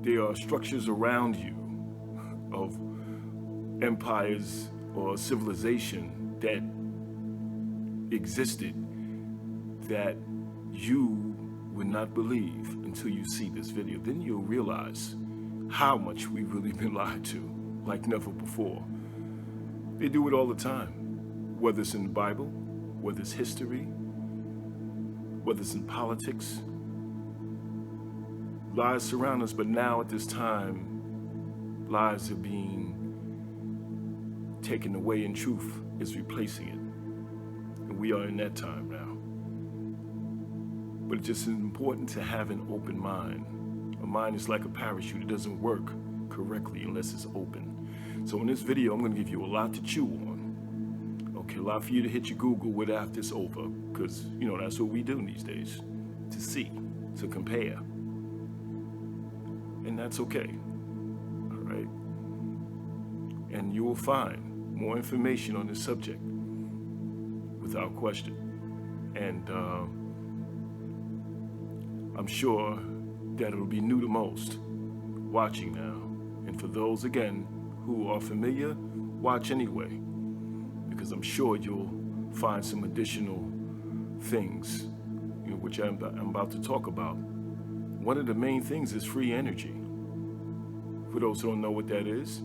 there are structures around you of empires or civilization that existed that you would not believe until you see this video. Then you'll realize how much we've really been lied to, like never before. They do it all the time, whether it's in the Bible, whether it's history, whether it's in politics. Lies surround us, but now at this time, lies are being taken away and truth is replacing it. And we are in that time now. But it's just important to have an open mind. A mind is like a parachute. It doesn't work correctly unless it's open. So in this video, I'm gonna give you a lot to chew on. Okay, a lot for you to hit your Google with after it's over, because you know that's what we do these days, to see, to compare. And that's okay, all right? And you will find more information on this subject without question. And I'm sure that it'll be new to most watching now. And for those, again, who are familiar, watch anyway, because I'm sure you'll find some additional things, you know, which I'm about to talk about. One of the main things is free energy. For those who don't know what that is,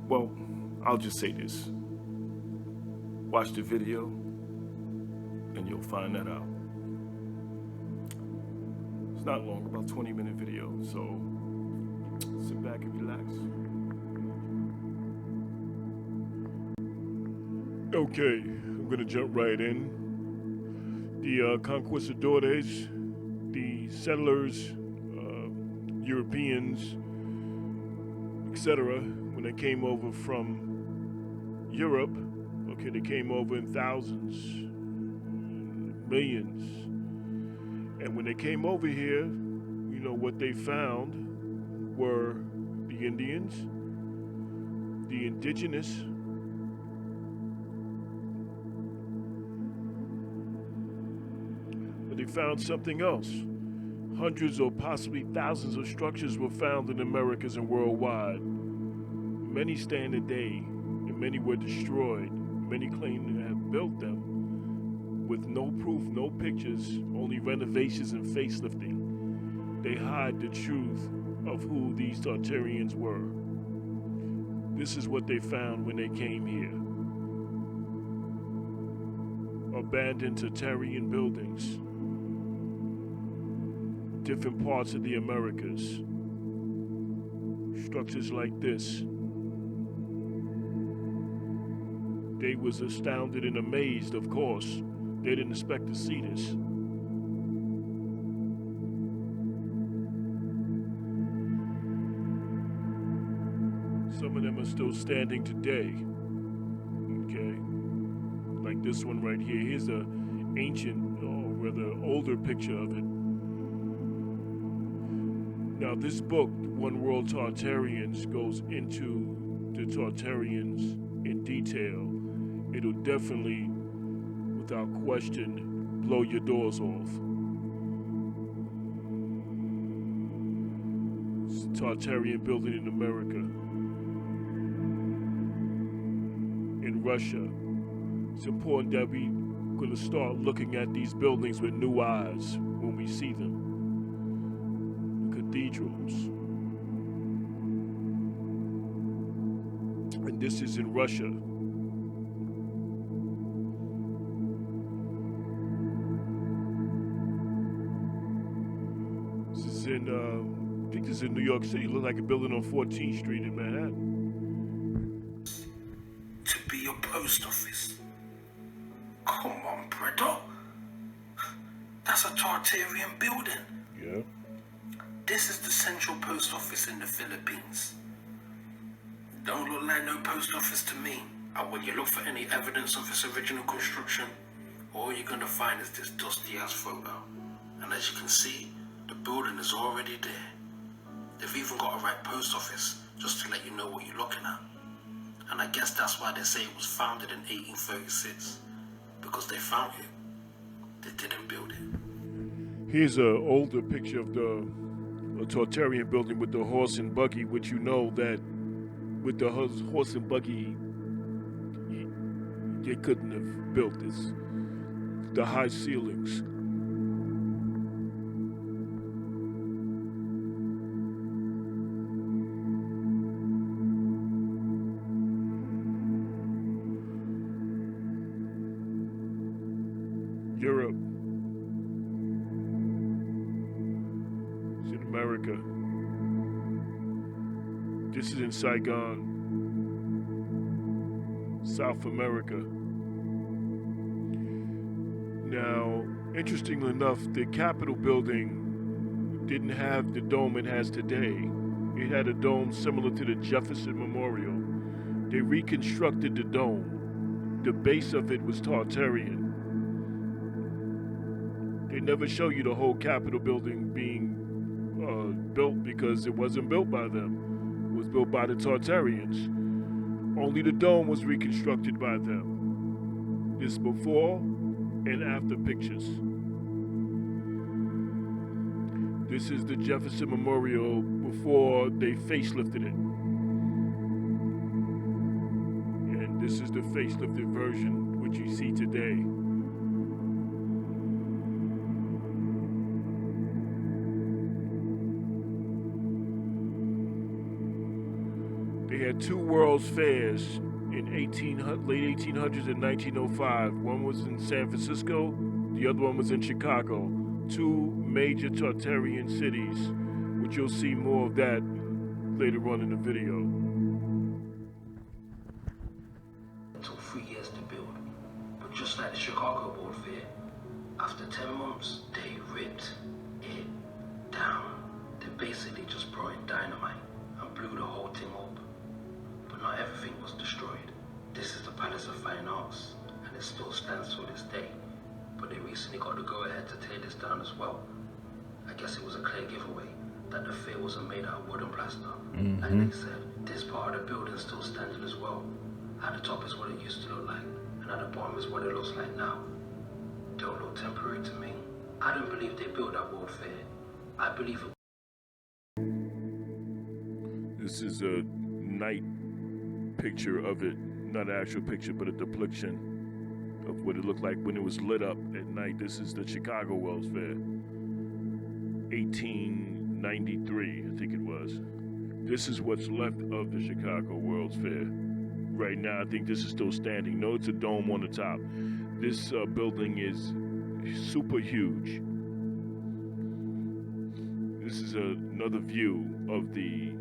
well, I'll just say this. Watch the video and you'll find that out. It's not long, about 20-minute video, so sit back and relax. Okay, I'm gonna jump right in. The conquistadores, the settlers, Europeans, etc., when they came over from Europe, okay, they came over in thousands, millions. And when they came over here, you know, what they found were the Indians, the indigenous, but they found something else. Hundreds or possibly thousands of structures were found in the Americas and worldwide. Many stand today, and many were destroyed. Many claim to have built them with no proof, no pictures, only renovations and facelifting. They hide the truth of who these Tartarians were. This is what they found when they came here. Abandoned Tartarian buildings. Different parts of the Americas. Structures like this. They was astounded and amazed, of course. They didn't expect to see this. Some of them are still standing today. Okay? Like this one right here. Here's an ancient, or rather older picture of it. Now this book, One World Tartarians, goes into the Tartarians in detail. It'll definitely, without question, blow your doors off. It's a Tartarian building in America. In Russia. It's important that we're going to start looking at these buildings with new eyes when we see them. Cathedrals. And this is in Russia. This is in, I think this is in New York City. It looks like a building on 14th Street in Manhattan. To be your post office. Come on, brother. That's a Tartarian building. Yeah. This is the central post office in the Philippines. Don't look like no post office to me. And when you look for any evidence of its original construction, all you're gonna find is this dusty ass photo. And as you can see, the building is already there. They've even got a right post office, just to let you know what you're looking at. And I guess that's why they say it was founded in 1836. Because they found it. They didn't build it. Here's an older picture of the a Tartarian building with the horse and buggy, which you know that with the horse and buggy, they couldn't have built this. The high ceilings. Europe. It's in America. This is in Saigon, South America. Now, interestingly enough, the Capitol building didn't have the dome it has today. It had a dome similar to the Jefferson Memorial. They reconstructed the dome. The base of it was Tartarian. They never show you the whole Capitol building being built because it wasn't built by them. It was built by the Tartarians. Only the dome was reconstructed by them. This before and after pictures. This is the Jefferson Memorial before they facelifted it. And this is the facelifted version, which you see today. They had two World's Fairs in late 1800s and 1905. One was in San Francisco, the other one was in Chicago. Two major Tartarian cities, which you'll see more of that later on in the video. It took 3 years to build, but just like the Chicago World Fair, after 10 months, they ripped it down. They basically just brought in dynamite and blew the whole thing up. But not everything was destroyed. This is the Palace of Fine Arts, and it still stands to this day. But they recently got the go-ahead to tear this down as well. I guess it was a clear giveaway that the fair wasn't made out of wood and plaster. And they said, this part of the building is still standing as well. At the top is what it used to look like, and at the bottom is what it looks like now. Don't look temporary to me. I don't believe they built that World Fair. I believe it. This is a night picture of it, not an actual picture, but a depiction of what it looked like when it was lit up at night. This is the Chicago World's Fair, 1893, I think it was. This is what's left of the Chicago World's Fair. Right now, I think this is still standing. No, it's a dome on the top. This building is super huge. This is another view of the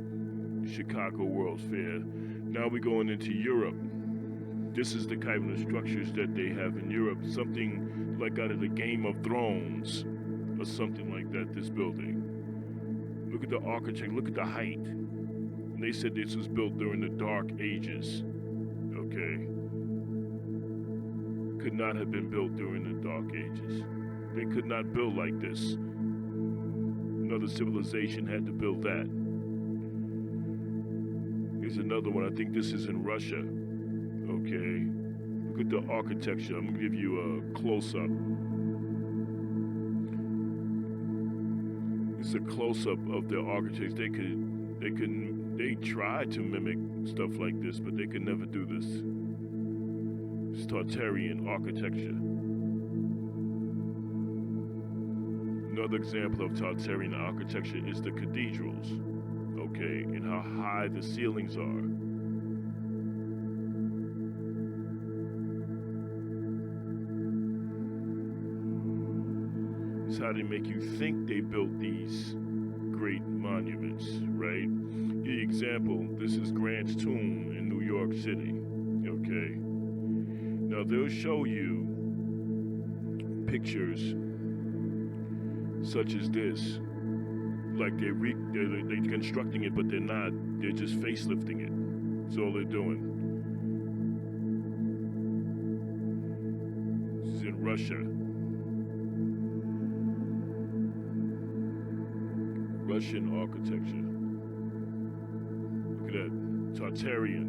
Chicago World's Fair. Now we're going into Europe. This is the kind of structures that they have in Europe. Something like out of the Game of Thrones or something like that, this building. Look at the architecture, look at the height. And they said this was built during the Dark Ages. Okay. Could not have been built during the Dark Ages. They could not build like this. Another civilization had to build that. Here's another one. I think this is in Russia. Okay. Look at the architecture. I'm gonna give you a close-up. It's a close-up of the architects. They tried to mimic stuff like this, but they could never do this. It's Tartarian architecture. Another example of Tartarian architecture is the cathedrals, okay, and how high the ceilings are. It's how they make you think they built these great monuments, right? The example, this is Grant's tomb in New York City, okay? Now they'll show you pictures such as this, like they're constructing it, but they're not. They're just facelifting it. That's all they're doing. This is in Russia. Russian architecture. Look at that, Tartarian.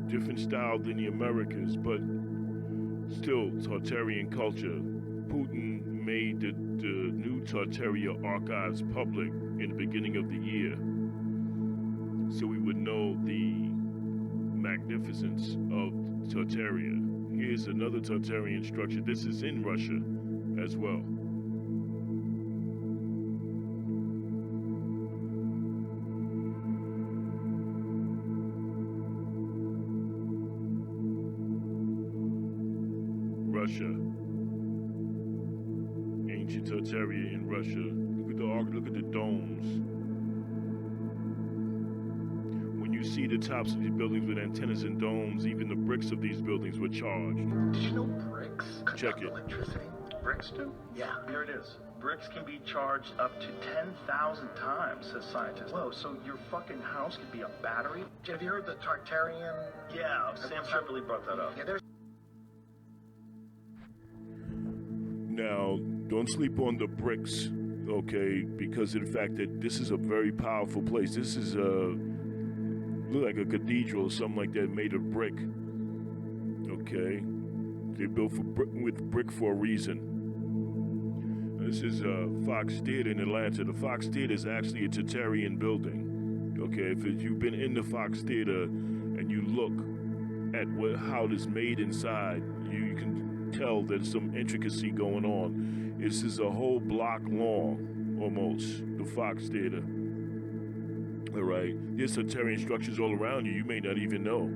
Different style than the Americas, but still Tartarian culture. Putin made the new Tartaria archives public in the beginning of the year, so we would know the magnificence of Tartaria. Here's another Tartarian structure. This is in Russia as well. Russia. Ancient Tartaria in Russia. Look at the domes. When you see the tops of these buildings with antennas and domes, even the bricks of these buildings were charged. Did you know bricks Check conduct it. electricity? Bricks do? Yeah. Here it is. Bricks can be charged up to 10,000 times, says scientists. Whoa, so your fucking house could be a battery? Have you heard the Tartarian? Yeah, Sam Tripoli brought that up. Yeah, there's Now, don't sleep on the bricks, okay? Because of the fact that this is a very powerful place. This is look like a cathedral or something like that made of brick. Okay, they built with brick for a reason. This is Fox Theater in Atlanta. The Fox Theater is actually a Tartarian building. Okay, if you've been in the Fox Theater and you look at how it is made inside, you can tell there's some intricacy going on. This is a whole block long, almost, the Fox Theater. All right, there's Tartarian structures all around you. You may not even know.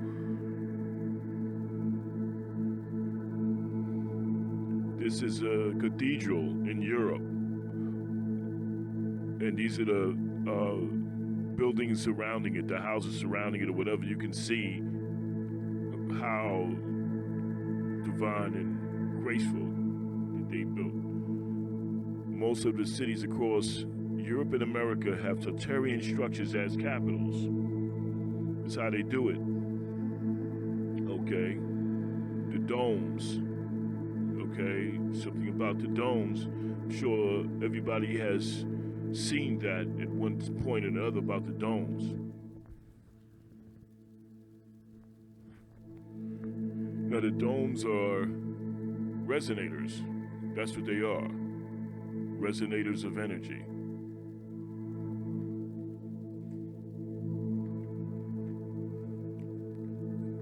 This is a cathedral in Europe, and these are the buildings surrounding it, the houses surrounding it, or whatever. You can see how divine and graceful that they built. Most of the cities across Europe and America have Tartarian structures as capitals. That's how they do it. Okay, the domes. Okay, something about the domes. I'm sure everybody has seen that at one point or another about the domes. Now the domes are resonators. That's what they are. Resonators of energy.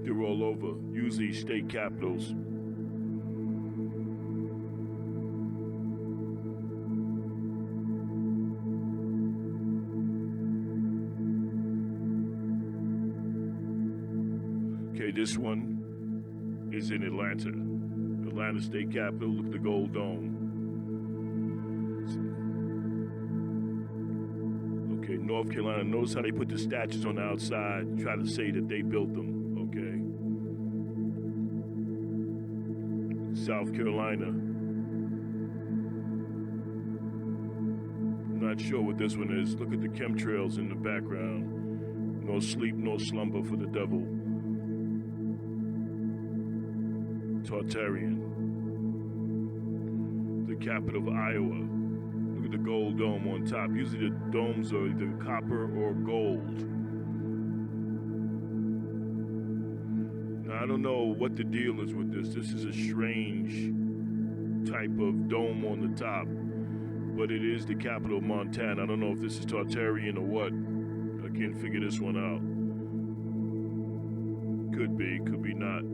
They're all over, usually state capitals. Okay, this one is in Atlanta. Atlanta State Capitol. Look at the gold dome. Okay, North Carolina. Notice how they put the statues on the outside, try to say that they built them. Okay. South Carolina. I'm not sure what this one is. Look at the chemtrails in the background. No sleep, no slumber for the devil. Tartarian. The capital of Iowa. Look at the gold dome on top. Usually the domes are either copper or gold. Now, I don't know what the deal is with this. This is a strange type of dome on the top, but it is the capital of Montana. I don't know if this is Tartarian or what. I can't figure this one out. Could be not.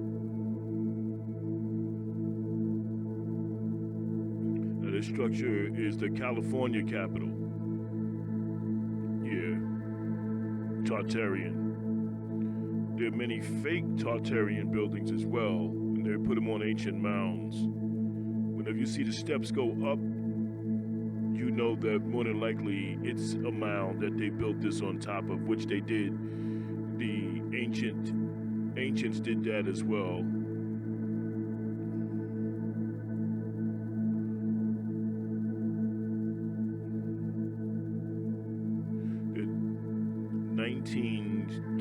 Now, this structure is the California capital. Yeah, Tartarian. There are many fake Tartarian buildings as well, and they put them on ancient mounds. Whenever you see the steps go up, you know that more than likely it's a mound that they built this on top of, which they did. The ancients did that as well. The 19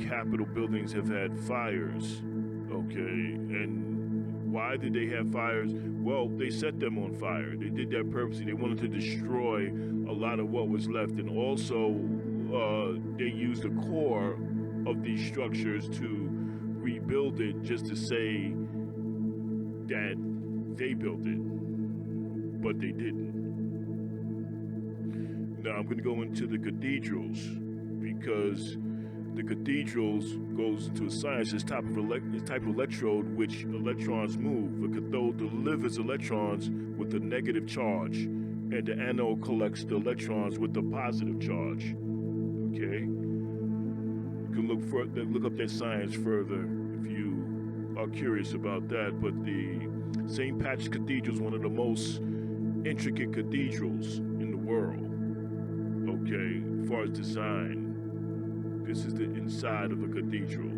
Capitol buildings have had fires, okay, and why did they have fires? Well, they set them on fire. They did that purposely. They wanted to destroy a lot of what was left, and also they used the core of these structures to rebuild it, just to say that they built it. but they didn't. Now I'm going to go into the cathedrals, because the cathedrals goes into a science. This type of electrode which electrons move. A cathode delivers electrons with a negative charge, and the anode collects the electrons with the positive charge. Okay, you can look up that science further if you are curious about that. But the St. Patrick's Cathedral is one of the most intricate cathedrals in the world. Okay, as far as design, this is the inside of a cathedral.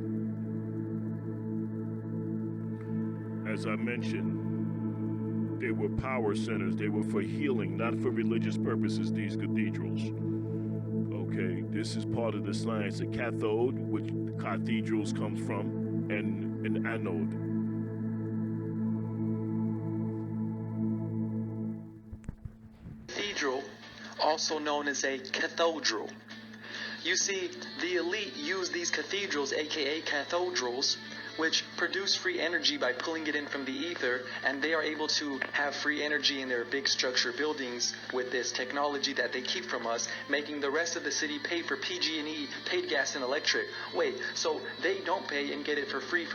As I mentioned, they were power centers. They were for healing, not for religious purposes, these cathedrals. Okay, this is part of the science. A cathode, which cathedrals comes from, and an anode. Cathedral, also known as a cathedral. You see, the elite use these cathedrals, aka cathedrals, which produce free energy by pulling it in from the ether, and they are able to have free energy in their big structure buildings with this technology that they keep from us, making the rest of the city pay for PG&E, paid gas and electric. Wait, so they don't pay and get it for free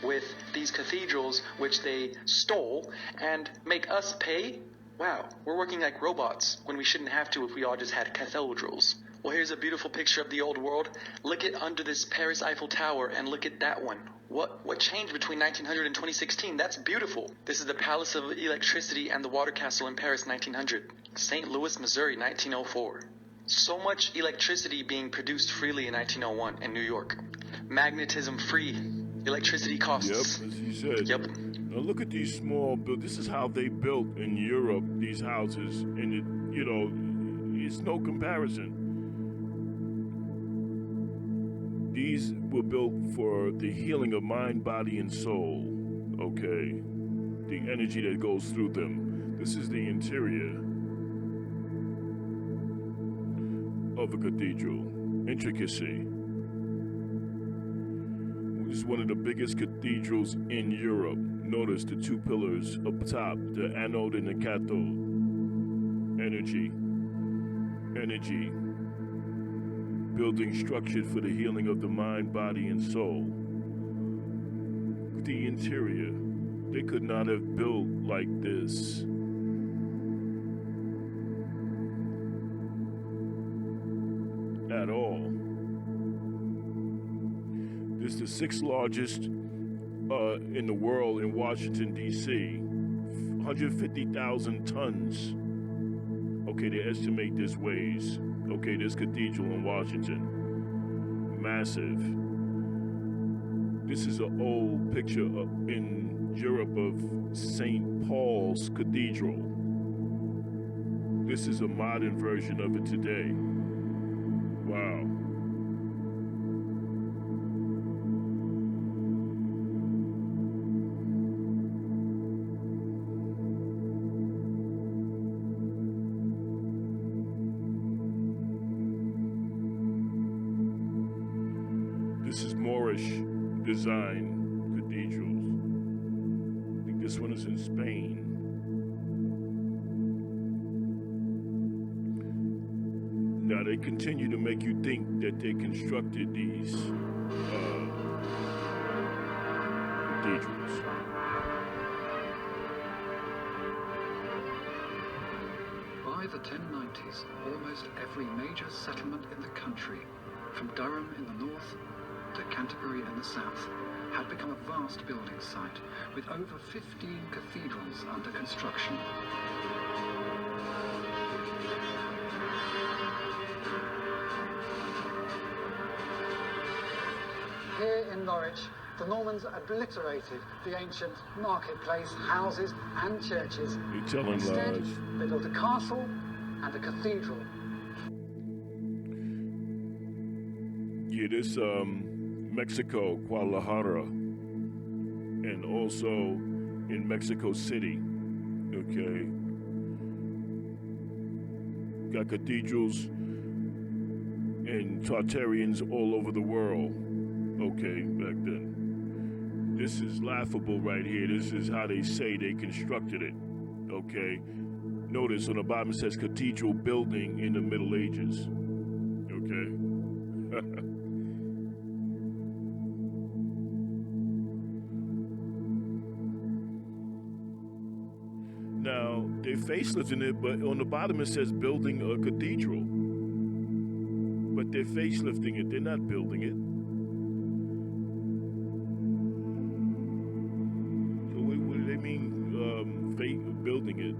with these cathedrals, which they stole, and make us pay? Wow, we're working like robots when we shouldn't have to if we all just had cathedrals. Well, here's a beautiful picture of the old world. Look at under this Paris Eiffel Tower, and look at that one. What changed between 1900 and 2016? That's beautiful. This is the Palace of Electricity and the Water Castle in Paris, 1900. St. Louis, Missouri, 1904. So much electricity being produced freely in 1901 in New York. Magnetism free. Electricity costs. Yep, as you said. Yep. Now look at these small buildings. This is how they built in Europe, these houses, and it's no comparison. These were built for the healing of mind, body, and soul. Okay, the energy that goes through them. This is the interior of a cathedral. Intricacy. This is one of the biggest cathedrals in Europe. Notice the two pillars up top, the anode and the cathode. Energy. Building structured for the healing of the mind, body, and soul. The interior. They could not have built like this. At all. This is the sixth largest in the world in Washington, D.C. 150,000 tons. Okay, they estimate this weighs. Okay, this cathedral in Washington. Massive. This is an old picture in Europe of St. Paul's Cathedral. This is a modern version of it today. Wow. This is Moorish design cathedrals. I think this one is in Spain. Now they continue to make you think that they constructed these cathedrals. By the 1090s, almost every major settlement in the country, from Durham in the north to Canterbury in the south, had become a vast building site with over 15 cathedrals under construction. Here in Norwich, the Normans obliterated the ancient marketplace, houses and churches. You're telling Instead, lies. they built a castle and a cathedral. Yeah, this Mexico, Guadalajara, and also in Mexico City. Okay, got cathedrals and Tartarians all over the world. Okay, back then. This is laughable right here. This is how they say they constructed it. Okay. Notice on the bottom it says cathedral building in the Middle Ages. Okay. Now, they're facelifting it, but on the bottom it says building a cathedral. But they're facelifting it, they're not building it. So what do they mean, building it?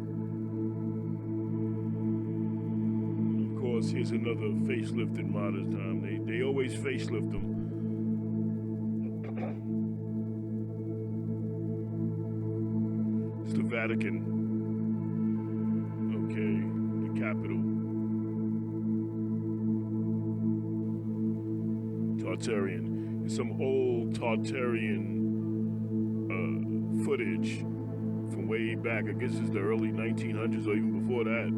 Of course, here's another facelift in modern time. They always facelift them. It's the Vatican. Okay, the capital. Tartarian. It's some old Tartarian footage from way back. I guess it's the early 1900s or even before that.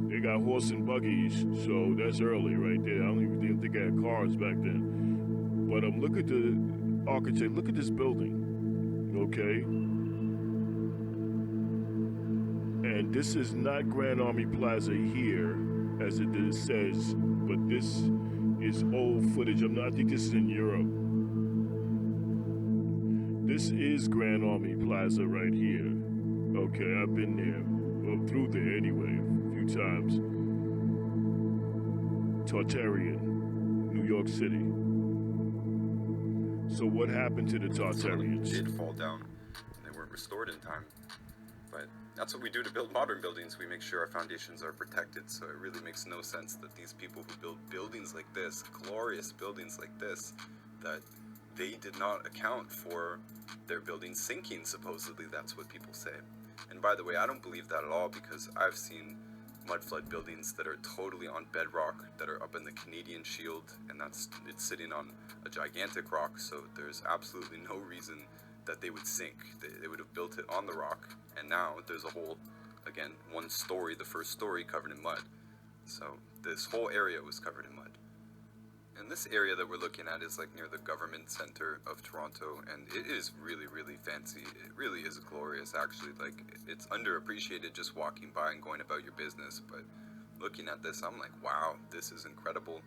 They got horse and buggies, so that's early right there. I don't even think they had cars back then. But look at the architect. Look at this building. Okay. And this is not Grand Army Plaza here, as it says, but this is old footage. I think this is in Europe. This is Grand Army Plaza right here. Okay, I've been there. Well, through there anyway, a few times. Tartarian, New York City. So what happened to the Tartarians? Some did fall down, and they weren't restored in time. But that's what we do to build modern buildings. We make sure our foundations are protected, so it really makes no sense that these people who build buildings like this, glorious buildings like this, that they did not account for their buildings sinking, supposedly. That's what people say. And by the way, I don't believe that at all, because I've seen mudflood buildings that are totally on bedrock, that are up in the Canadian Shield, and it's sitting on a gigantic rock, so there's absolutely no reason that they would sink. They would have built it on the rock, and now there's a whole, again, one story, the first story, covered in mud. So this whole area was covered in mud. And this area that we're looking at is like near the government center of Toronto, and it is really, really fancy. It really is glorious, actually. Like, it's underappreciated just walking by and going about your business, but looking at this, I'm like, wow, this is incredible.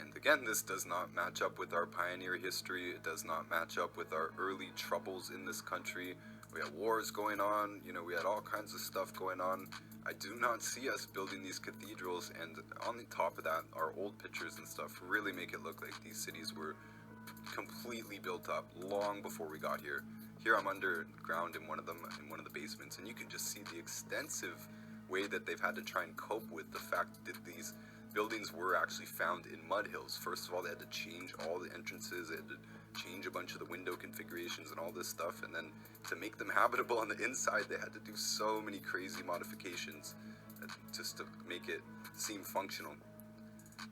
And again, this does not match up with our pioneer history. It does not match up with our early troubles in this country. We had wars going on, we had all kinds of stuff going on. I do not see us building these cathedrals, and on the top of that, our old pictures and stuff really make it look like these cities were completely built up long before we got here. Here I'm underground in one of the basements, and you can just see the extensive way that they've had to try and cope with the fact that these buildings were actually found in mud hills. First of all, they had to change all the entrances, they had to change a bunch of the window configurations and all this stuff, and then to make them habitable on the inside, they had to do so many crazy modifications just to make it seem functional,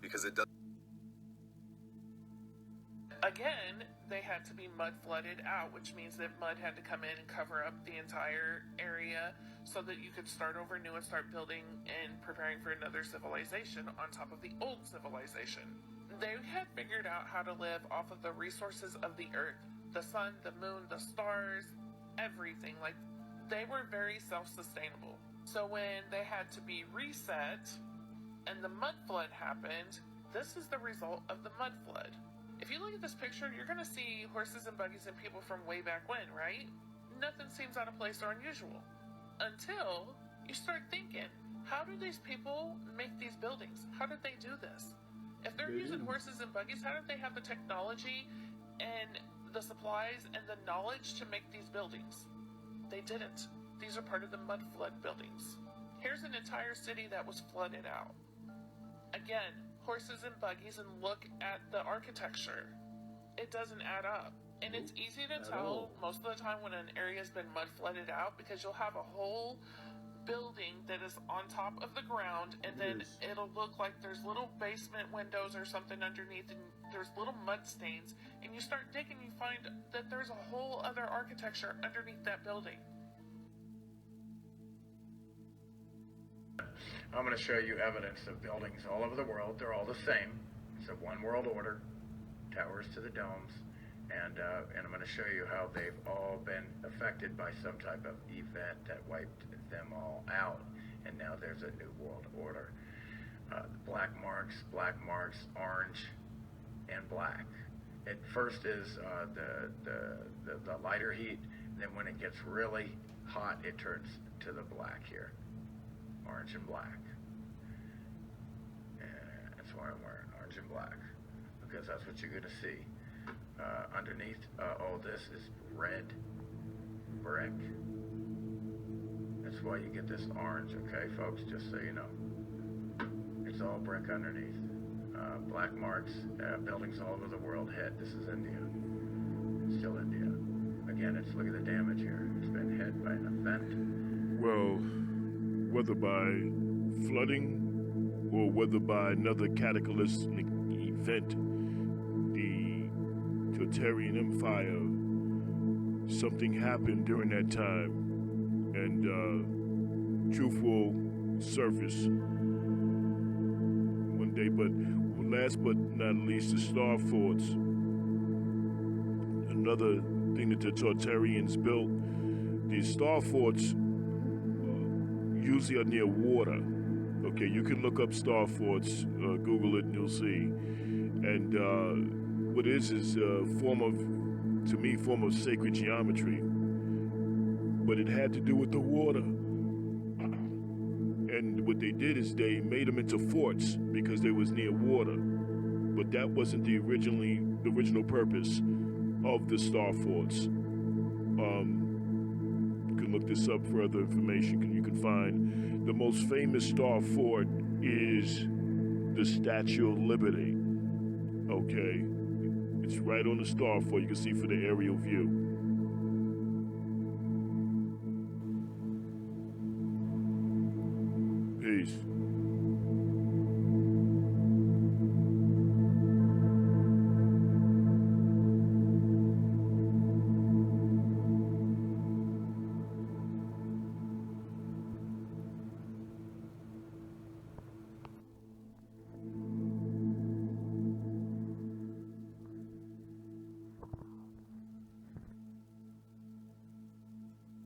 because it does. Again, they had to be mud flooded out, which means that mud had to come in and cover up the entire area so that you could start over new and start building and preparing for another civilization on top of the old civilization. They had figured out how to live off of the resources of the earth, the sun, the moon, the stars, everything. Like, they were very self-sustainable. So when they had to be reset and the mud flood happened, this is the result of the mud flood. If you look at this picture, you're going to see horses and buggies and people from way back when, right? Nothing seems out of place or unusual. Until you start thinking, how do these people make these buildings? How did they do this? If they're using horses and buggies, how did they have the technology and the supplies and the knowledge to make these buildings? They didn't. These are part of the mud flood buildings. Here's an entire city that was flooded out. Again, horses and buggies, and look at the architecture. It doesn't add up. And it's easy to tell most of the time when an area's been mud flooded out, because you'll have a whole building that is on top of the ground, and then it'll look like there's little basement windows or something underneath, and there's little mud stains, and you start digging, you find that there's a whole other architecture underneath that building. I'm going to show you evidence of buildings all over the world. They're all the same. It's a one world order, towers to the domes, And I'm going to show you how they've all been affected by some type of event that wiped them all out, and now there's a new world order. Black marks, orange, and black. It first is the lighter heat, then when it gets really hot, it turns to the black here, orange and black. And that's why I'm wearing orange and black, because that's what you're going to see. Underneath all this is red brick. That's why you get this orange, okay, folks, just so you know. It's all brick underneath. Black marks, buildings all over the world hit. This is India. Still India. Again, look at the damage here. It's been hit by an event. Well, whether by flooding or whether by another cataclysmic event, the Tartarian Empire, something happened during that time, and truth will surface one day. But last but not least, the Star Forts. Another thing that the Tartarians built. These Star Forts usually are near water. Okay, you can look up Star Forts, Google it, and you'll see. And what it is a form of sacred geometry. But it had to do with the water. And what they did is they made them into forts because they was near water. But that wasn't the original purpose of the Star Forts. You can look this up, further information you can find. The most famous Star Fort is the Statue of Liberty. Okay, it's right on the Star Fort. You can see for the aerial view. Peace.